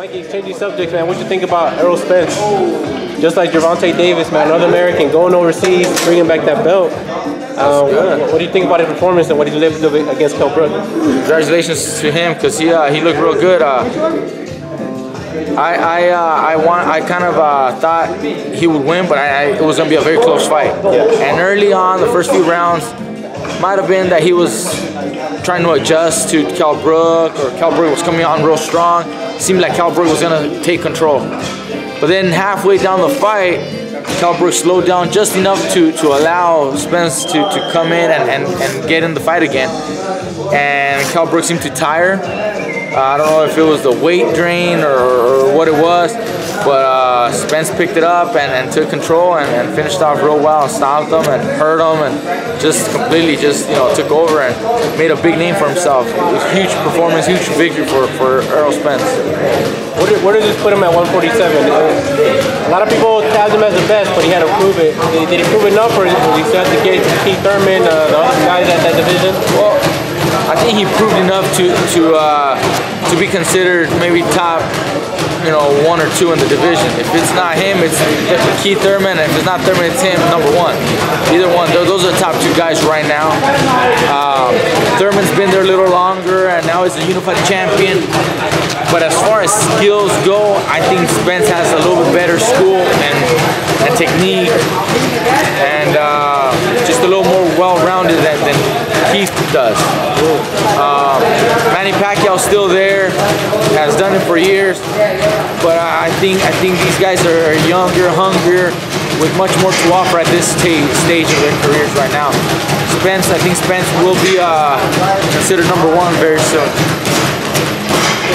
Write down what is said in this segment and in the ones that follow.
Mikey, changing subjects, man. What you think about Errol Spence? Just like Gervonta Davis, man, another American going overseas, bringing back that belt. What do you think about his performance and what he was able to do against Kell Brook? Congratulations to him, because he looked real good. I kind of thought he would win, but it was going to be a very close fight. Yeah. And early on, the first few rounds, might have been that he was trying to adjust to Kell Brook, or Kell Brook was coming on real strong. It seemed like Kell Brook was going to take control. But then halfway down the fight, Kell Brook slowed down just enough to allow Spence to come in and get in the fight again. And Kell Brook seemed to tire. I don't know if it was the weight drain or what it was, but Spence picked it up and took control and finished off real well, stopped him and hurt him, and just completely took over and made a big name for himself. It was a huge performance, huge victory for Errol Spence. Where does this put him at 147? A lot of people tabbed him as the best, but he had to prove it. Did he prove enough, or was he still the case with Thurman, the other guys at that division? Well, I think he proved enough to be considered maybe top, 1 or 2 in the division. If it's not him, it's Keith Thurman, and if it's not Thurman, it's him, number 1. Either one. Those are the top 2 guys right now. Thurman's been there a little longer, and now he's a unified champion. But as far as skills go, I think Spence has a little bit better school and technique, and just a little more well-rounded than Keith does. Manny Pacquiao's still there, has done it for years, but I think these guys are younger, hungrier, with much more to offer at this stage of their careers right now. I think Spence will be considered number 1 very soon.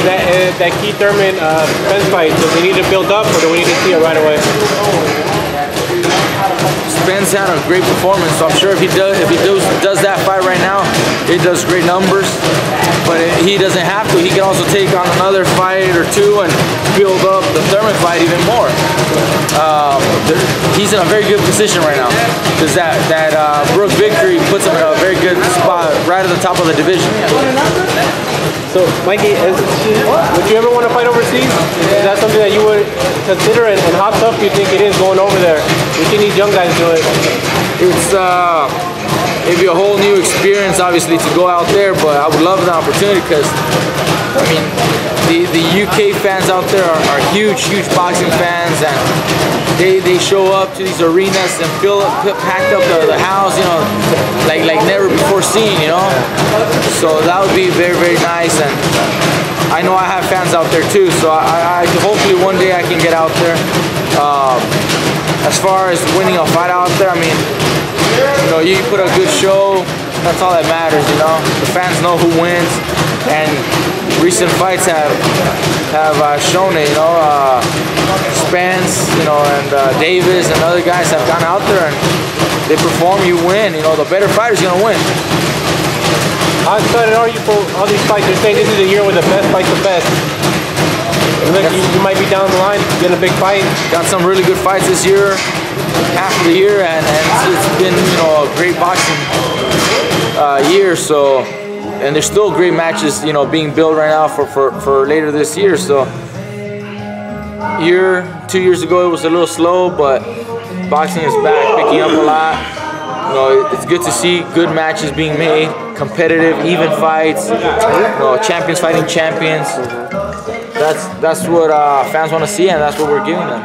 That Keith Thurman Spence fight, do we need to build up, or do we need to see it right away? Spence had a great performance, so I'm sure if he does that fight right now, it does great numbers. But he doesn't have to. He can also take on another fight or 2 and build up the Thurman fight even more. He's in a very good position right now, because that Brook victory puts him in a very good spot right at the top of the division. So, Mikey, would you ever want to fight overseas? Is that something that you would consider? And how tough do you think it is going over there? We see these young guys do it. It'd be a whole new experience, obviously, to go out there, but I would love the opportunity, because, I mean, the UK fans out there are huge boxing fans, and they show up to these arenas and packed up the house, like never before seen, So that would be very, very nice, and I know I have fans out there too, so I hopefully one day I can get out there. As far as winning a fight out there, I mean, you put a good show, that's all that matters, The fans know who wins, and recent fights have shown it, Spence, and Davis and other guys have gone out there and they perform, you win, the better fighter's gonna win. How excited are you for all these fights? You're saying this is the year where the best fights the best. You might be down the line, getting a big fight. Got some really good fights this year, half of the year, and it's been a great boxing year. So, and there's still great matches being built right now for later this year. So, 2 years ago it was a little slow, but boxing is back, picking up a lot. It's good to see good matches being made, competitive, even fights. Champions fighting champions. That's what fans want to see, and that's what we're giving them.